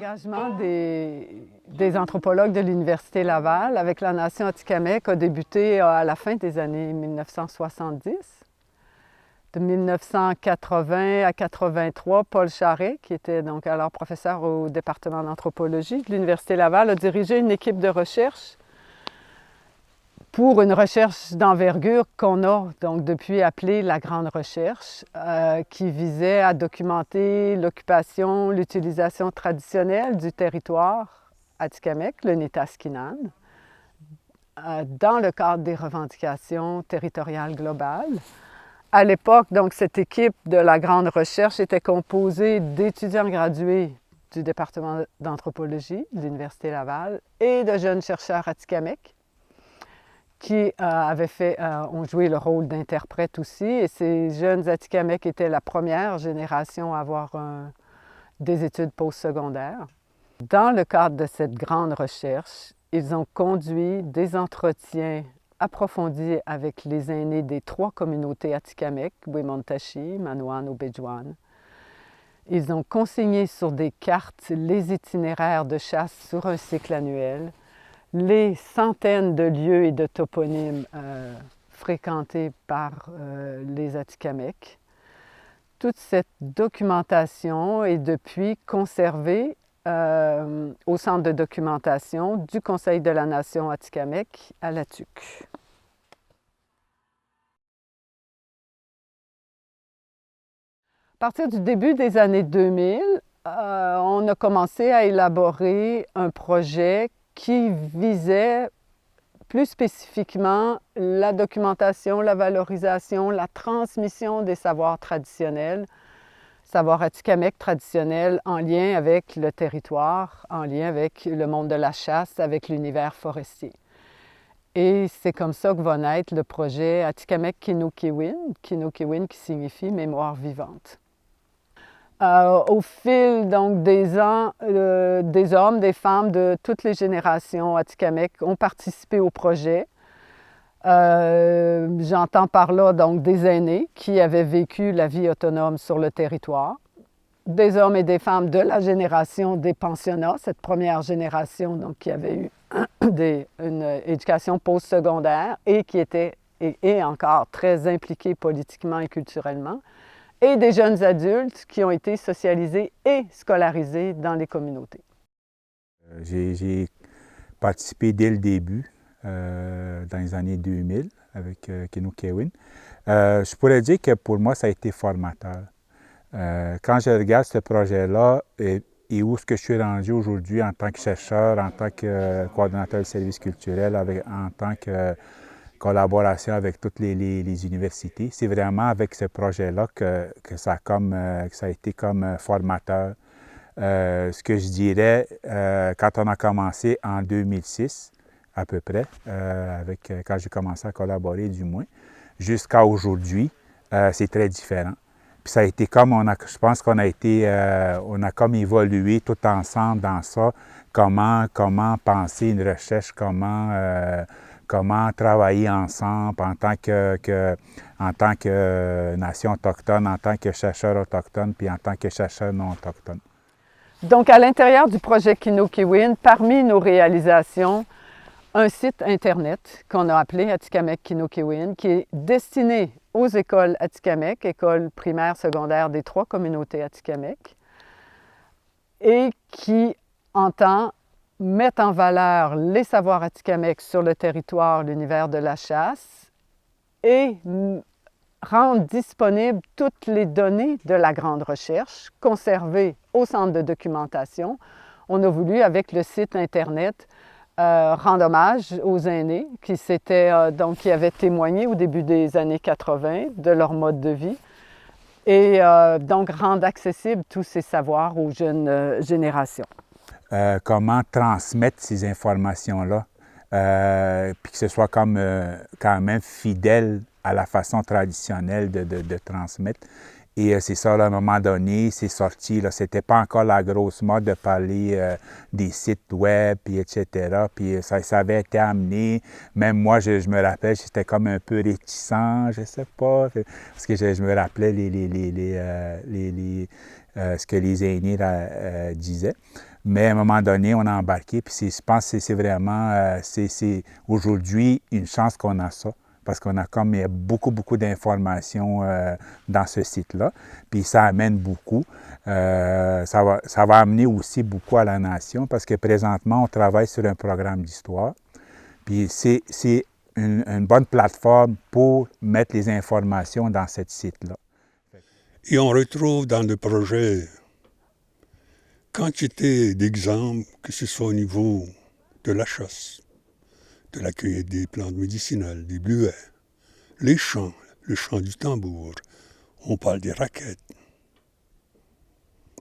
L'engagement des anthropologues de l'Université Laval avec la nation Atikamekw a débuté à la fin des années 1970. De 1980 à 83, Paul Charret, qui était donc alors professeur au département d'anthropologie de l'Université Laval, a dirigé une équipe de recherche pour une recherche d'envergure qu'on a donc depuis appelée la Grande Recherche, qui visait à documenter l'occupation, l'utilisation traditionnelle du territoire Atikamekw, le Nitaskinan, dans le cadre des revendications territoriales globales. À l'époque, donc, cette équipe de la Grande Recherche était composée d'étudiants gradués du département d'anthropologie de l'Université Laval et de jeunes chercheurs Atikamekw qui ont joué le rôle d'interprète aussi. Et ces jeunes Atikamekw étaient la première génération à avoir des études postsecondaires. Dans le cadre de cette grande recherche, ils ont conduit des entretiens approfondis avec les aînés des 3 communautés Atikamekw, Wemotaci, Manoan, Obidjwan. Ils ont consigné sur des cartes les itinéraires de chasse sur un cycle annuel, les centaines de lieux et de toponymes fréquentés par les Atikamekw. Toute cette documentation est depuis conservée au centre de documentation du Conseil de la Nation Atikamekw à La Tuque. À partir du début des années 2000, on a commencé à élaborer un projet qui visait plus spécifiquement la documentation, la valorisation, la transmission des savoirs traditionnels, savoirs Atikamekw traditionnels en lien avec le territoire, en lien avec le monde de la chasse, avec l'univers forestier. Et c'est comme ça que va naître le projet Atikamekw Kinokiwin, Kinokiwin qui signifie mémoire vivante. Au fil donc, des ans, des hommes, des femmes de toutes les générations Atikamekw ont participé au projet. J'entends par là donc des aînés qui avaient vécu la vie autonome sur le territoire, des hommes et des femmes de la génération des pensionnats, cette première génération donc, qui avait eu une éducation postsecondaire et qui était et encore très impliquée politiquement et culturellement, et des jeunes adultes qui ont été socialisés et scolarisés dans les communautés. J'ai participé dès le début, dans les années 2000, avec Kinokiwin. Je pourrais dire que pour moi, ça a été formateur. Quand je regarde ce projet-là et où est-ce que je suis rendu aujourd'hui en tant que chercheur, en tant que coordonnateur de services culturels, en tant que collaboration avec toutes les universités. C'est vraiment avec ce projet-là que ça a été comme formateur. Ce que je dirais, quand on a commencé en 2006, à peu près, quand j'ai commencé à collaborer du moins, jusqu'à aujourd'hui, c'est très différent. Puis ça a été comme, je pense qu'on on a comme évolué tout ensemble dans ça, comment penser une recherche, comment travailler ensemble en tant que nation autochtone, en tant que chercheur autochtone, puis en tant que chercheur non autochtone. Donc, à l'intérieur du projet Kinokiwin, parmi nos réalisations, un site Internet qu'on a appelé Atikamekw Kinokiwin, qui est destiné aux écoles Atikamekw, écoles primaires, secondaires des 3 communautés Atikamekw, et qui entend mettre en valeur les savoirs Atikamekw sur le territoire, l'univers de la chasse, et rendre disponibles toutes les données de la Grande Recherche conservées au centre de documentation. On a voulu, avec le site Internet, rendre hommage aux aînés qui avaient témoigné au début des années 80 de leur mode de vie et donc rendre accessibles tous ces savoirs aux jeunes générations. Comment transmettre ces informations-là, puis que ce soit quand même fidèle à la façon traditionnelle de transmettre. Et c'est ça, là, à un moment donné, c'est sorti. Ce n'était pas encore la grosse mode de parler des sites web, puis etc. Puis ça avait été amené. Même moi, je me rappelle, j'étais comme un peu réticent, je ne sais pas, parce que je me rappelais ce que les aînés disaient. Mais à un moment donné, on a embarqué, puis je pense que c'est vraiment, c'est aujourd'hui une chance qu'on a ça, parce qu'on a comme, il y a beaucoup, beaucoup d'informations dans ce site-là, puis ça amène beaucoup. Ça va amener aussi beaucoup à la nation, parce que présentement, on travaille sur un programme d'histoire, puis c'est une bonne plateforme pour mettre les informations dans ce site-là. Et on retrouve dans le projet quantité d'exemples, que ce soit au niveau de la chasse, de la cueillette des plantes médicinales, des bleuets, les chants, le chant du tambour, on parle des raquettes,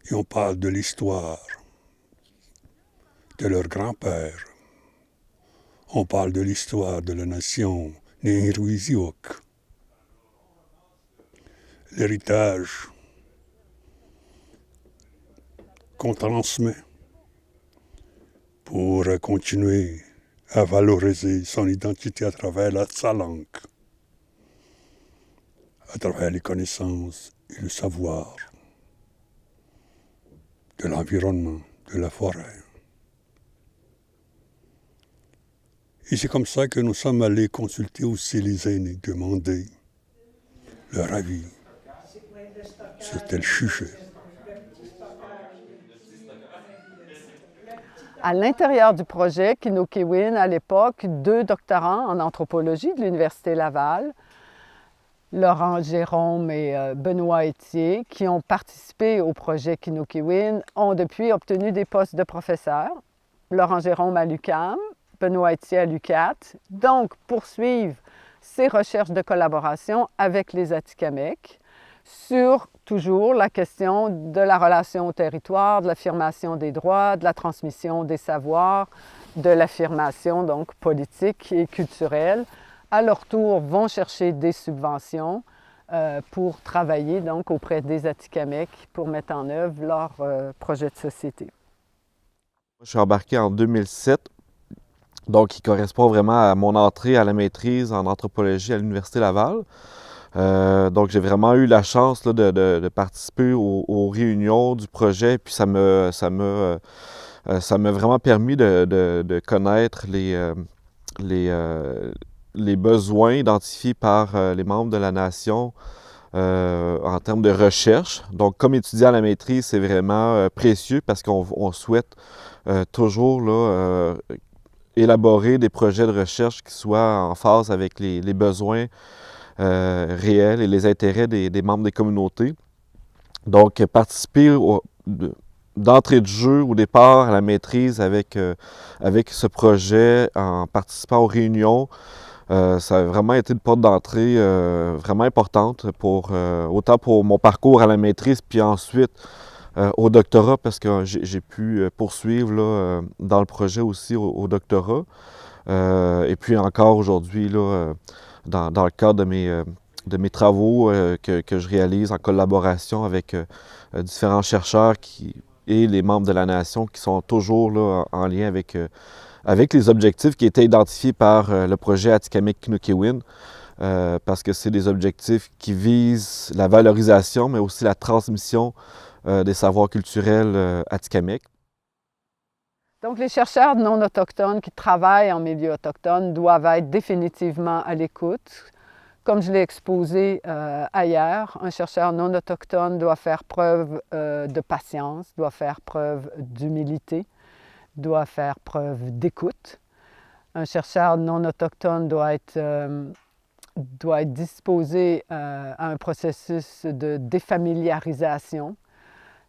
et on parle de l'histoire de leur grand-père, on parle de l'histoire de la nation Néhérouisiok, l'héritage qu'on transmet pour continuer à valoriser son identité à travers sa langue, à travers les connaissances et le savoir de l'environnement, de la forêt. Et c'est comme ça que nous sommes allés consulter aussi les aînés, demander leur avis sur tel sujet. À l'intérieur du projet, Kinokewin, à l'époque, 2 doctorants en anthropologie de l'Université Laval, Laurent Jérôme et Benoît Etier, qui ont participé au projet Kinokewin, ont depuis obtenu des postes de professeurs. Laurent Jérôme à l'UQAM, Benoît Etier à l'UQAT, donc poursuivent ces recherches de collaboration avec les Atikamekw sur toujours la question de la relation au territoire, de l'affirmation des droits, de la transmission des savoirs, de l'affirmation donc politique et culturelle. À leur tour, vont chercher des subventions pour travailler donc auprès des Atikamekw pour mettre en œuvre leur projet de société. Je suis embarqué en 2007, donc qui correspond vraiment à mon entrée à la maîtrise en anthropologie à l'Université Laval. Donc j'ai vraiment eu la chance là, de participer aux réunions du projet, puis ça m'a vraiment permis de connaître les besoins identifiés par les membres de la nation en termes de recherche. Donc comme étudiant à la maîtrise, c'est vraiment précieux parce qu'on souhaite toujours là, élaborer des projets de recherche qui soient en phase avec les besoins réels et les intérêts des membres des communautés. Donc, participer d'entrée de jeu au départ à la maîtrise avec ce projet, en participant aux réunions, ça a vraiment été une porte d'entrée vraiment importante autant pour mon parcours à la maîtrise, puis ensuite au doctorat, parce que j'ai pu poursuivre là, dans le projet aussi au doctorat. Et puis encore aujourd'hui, là, dans le cadre de mes travaux que je réalise en collaboration avec différents chercheurs et les membres de la nation qui sont toujours là, en lien avec les objectifs qui étaient identifiés par le projet Atikamekw Kinokewin, parce que c'est des objectifs qui visent la valorisation, mais aussi la transmission des savoirs culturels Atikamekw. Donc, les chercheurs non autochtones qui travaillent en milieu autochtone doivent être définitivement à l'écoute. Comme je l'ai exposé ailleurs, un chercheur non autochtone doit faire preuve de patience, doit faire preuve d'humilité, doit faire preuve d'écoute. Un chercheur non autochtone doit être disposé à un processus de défamiliarisation,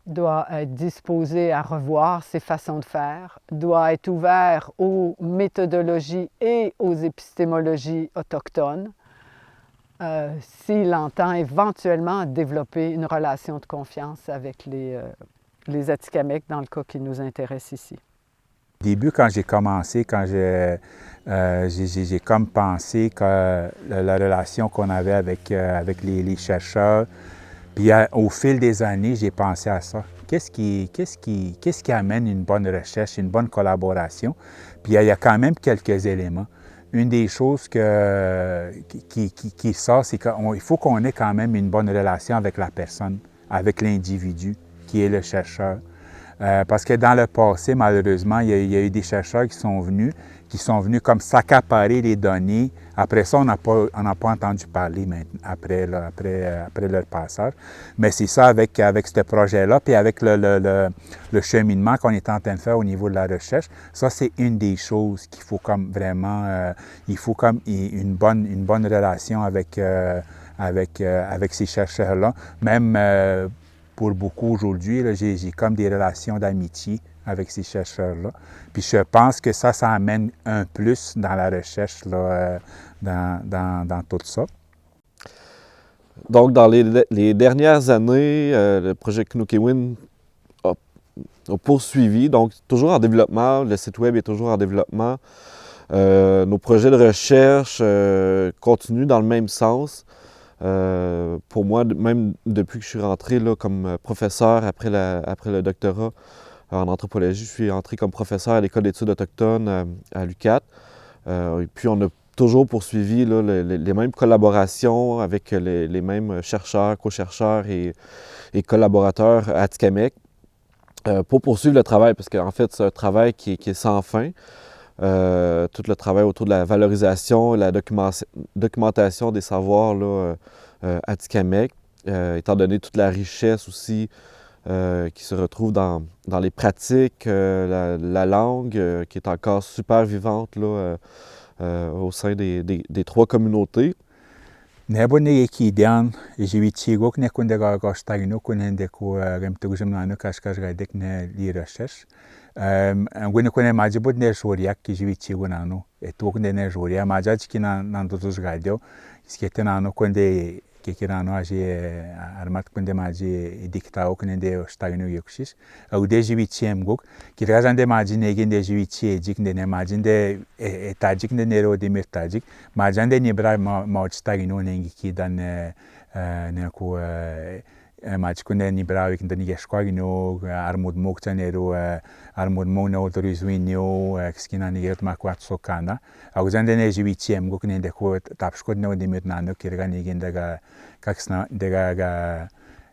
doit être disposé à revoir ses façons de faire, doit être ouvert aux méthodologies et aux épistémologies autochtones, s'il entend éventuellement développer une relation de confiance avec les Atikamekw, dans le cas qui nous intéresse ici. Au début, quand j'ai commencé, j'ai comme pensé que la relation qu'on avait avec les chercheurs, puis au fil des années, j'ai pensé à ça. Qu'est-ce qui amène une bonne recherche, une bonne collaboration? Puis il y a quand même quelques éléments. Une des choses qui sort, c'est qu'il faut qu'on ait quand même une bonne relation avec la personne, avec l'individu qui est le chercheur. Parce que dans le passé, malheureusement, il y a eu des chercheurs qui sont venus comme s'accaparer les données. Après ça, on n'a pas entendu parler après leur passage. Mais c'est ça avec ce projet-là, puis avec le cheminement qu'on est en train de faire au niveau de la recherche. Ça, c'est une des choses qu'il faut comme vraiment, il faut comme une bonne relation avec ces chercheurs-là. Même pour beaucoup aujourd'hui, j'ai comme des relations d'amitié avec ces chercheurs-là. Puis je pense que ça amène un plus dans la recherche, là, dans tout ça. Donc, dans les dernières années, le projet Canoe-Kewin a poursuivi, donc toujours en développement, le site web est toujours en développement. Nos projets de recherche continuent dans le même sens. Pour moi, même depuis que je suis rentré là, comme professeur après le doctorat en anthropologie, je suis entré comme professeur à l'École d'études autochtones à l'UQAT. Et puis on a toujours poursuivi là, les mêmes collaborations avec les mêmes chercheurs, co-chercheurs et collaborateurs à Atikamekw pour poursuivre le travail, parce qu'en fait, c'est un travail qui est sans fin. Tout le travail autour de la valorisation, la documentation des savoirs là, Atikamekw, étant donné toute la richesse aussi qui se retrouve dans les pratiques, la langue qui est encore super vivante là, au sein des trois communautés. Nebonne kidian jiwichigok ne kunde gostagino kunende ko remtugum nanu kashkashgadek ne li recherche. Ngwene kone majibut ne joria ki jiwichigo nanu etuk ne joria majaj ki nan totus gadio iskete nanu kunde kekirano aje armat kunde maji diktao kunde ostagino yekushis au de jiwichiem gok kirajande maji neginde jiwichi ejik ne majinde etajik ne nero demirtajik majande nibra maustagino nengi kidan ne ko maji kunde nibra wik ndani geshkwagino armud moktanero armud mono dorizwinio skina niget makwat sokana au zande ne jiwichiem gok ne de ko tapskod no demir nano kirga negindaga kaksna dega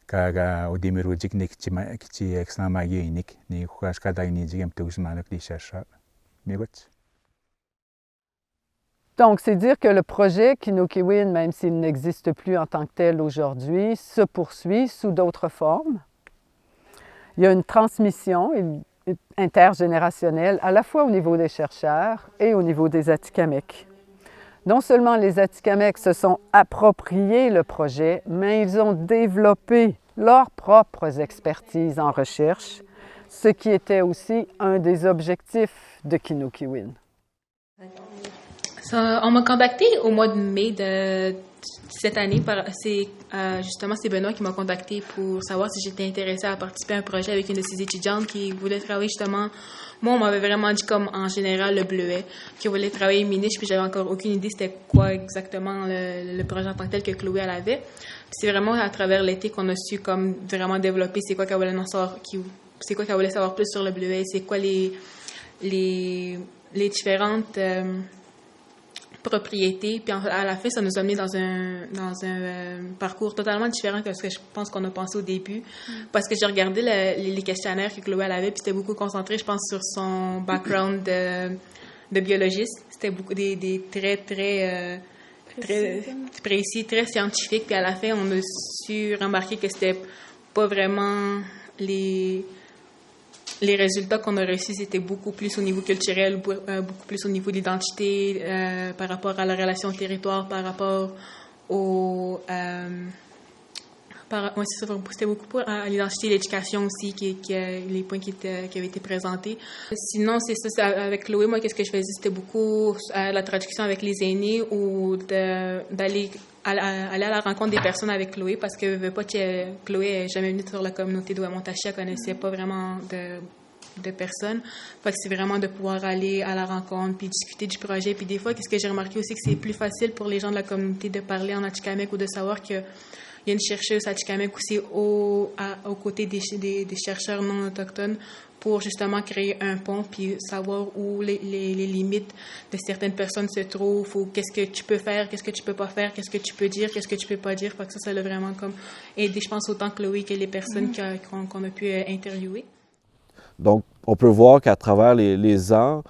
ga odimirujik ne kici eksna magi inik ne kashka dagni jigem tugzmanok li chercheur. Migot. Donc, c'est dire que le projet Canoe-Kewin, même s'il n'existe plus en tant que tel aujourd'hui, se poursuit sous d'autres formes. Il y a une transmission intergénérationnelle à la fois au niveau des chercheurs et au niveau des Atikamekw. Non seulement les Atikamekw se sont appropriés le projet, mais ils ont développé leurs propres expertises en recherche, ce qui était aussi un des objectifs de Canoe-Kewin. On m'a contacté au mois de mai de cette année. Justement, c'est Benoît qui m'a contacté pour savoir si j'étais intéressée à participer à un projet avec une de ses étudiantes qui voulait travailler justement. Moi, on m'avait vraiment dit comme en général le bleuet, qui voulait travailler Miniche, puis j'avais encore aucune idée c'était quoi exactement le projet en tant que tel que Chloé elle avait. Puis c'est vraiment à travers l'été qu'on a su comme vraiment développer c'est quoi qu'elle voulait savoir plus sur le bleuet, c'est quoi les différentes propriétés. Puis à la fin, ça nous a amené dans un parcours totalement différent que ce que je pense qu'on a pensé au début. Parce que j'ai regardé les questionnaires que Chloé elle avait, puis c'était beaucoup concentré, je pense, sur son background de biologiste. C'était beaucoup des traits très précis, très scientifiques. Puis à la fin, on a su remarquer que c'était pas vraiment les résultats qu'on a reçus, c'était beaucoup plus au niveau culturel, beaucoup plus au niveau de l'identité, par rapport à la relation au territoire, par rapport c'était beaucoup à l'identité et l'éducation aussi, les points qui avaient été présentés. Sinon, c'est ça, avec Chloé, moi, qu'est-ce que je faisais? C'était beaucoup la traduction avec les aînés ou d'aller à la rencontre des personnes avec Chloé, parce que Chloé n'est jamais venue sur la communauté d'Ouamontachi, elle ne connaissait pas vraiment de personnes. Fait que c'est vraiment de pouvoir aller à la rencontre puis discuter du projet. Puis des fois, qu'est-ce que j'ai remarqué aussi, que c'est plus facile pour les gens de la communauté de parler en Atikamekw ou de savoir qu'il y a une chercheuse Atikamekw aussi aux côtés des chercheurs non autochtones pour justement créer un pont puis savoir où les limites de certaines personnes se trouvent ou qu'est-ce que tu peux faire, qu'est-ce que tu peux pas faire, qu'est-ce que tu peux dire, qu'est-ce que tu peux pas dire. Fait que ça l'a vraiment comme aidé, je pense, autant Chloé que les personnes qu'on a pu interviewer. Donc, on peut voir qu'à travers les ans,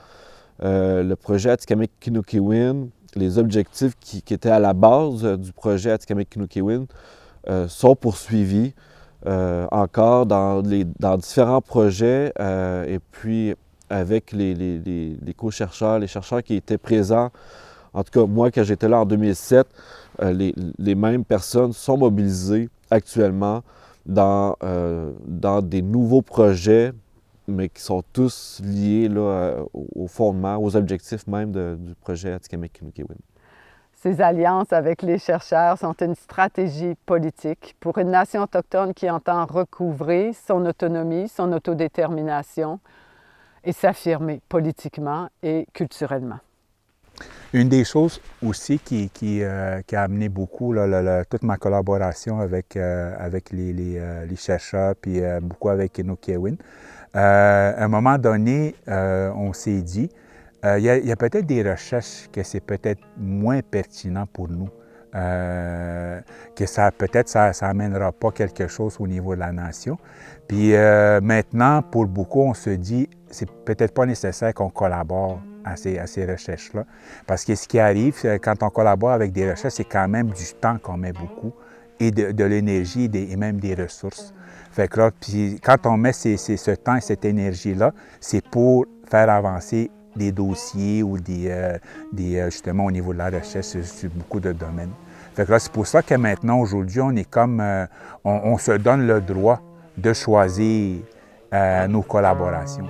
le projet Atikamekw-Kinukewin, les objectifs qui étaient à la base du projet Atikamekw-Kinukewin sont poursuivis encore dans différents projets et puis avec les co-chercheurs, les chercheurs qui étaient présents. En tout cas, moi, quand j'étais là en 2007, les mêmes personnes sont mobilisées actuellement dans des nouveaux projets, mais qui sont tous liés là, au fondement, aux objectifs même du projet Atikamekw-Kinukewin. Ces alliances avec les chercheurs sont une stratégie politique pour une nation autochtone qui entend recouvrer son autonomie, son autodétermination et s'affirmer politiquement et culturellement. Une des choses aussi qui a amené beaucoup toute ma collaboration avec les chercheurs, puis beaucoup avec Kinukewin, à un moment donné, on s'est dit, il y a peut-être des recherches que c'est peut-être moins pertinent pour nous, que peut-être ça n'amènera pas quelque chose au niveau de la nation. Puis maintenant, pour beaucoup, on se dit, c'est peut-être pas nécessaire qu'on collabore à ces recherches-là. Parce que ce qui arrive, quand on collabore avec des recherches, c'est quand même du temps qu'on met beaucoup, et de l'énergie et même des ressources. Fait que là, puis quand on met ce temps et cette énergie-là, c'est pour faire avancer des dossiers ou justement au niveau de la recherche sur beaucoup de domaines. Fait que là, c'est pour ça que maintenant, aujourd'hui, on est comme, on se donne le droit de choisir nos collaborations.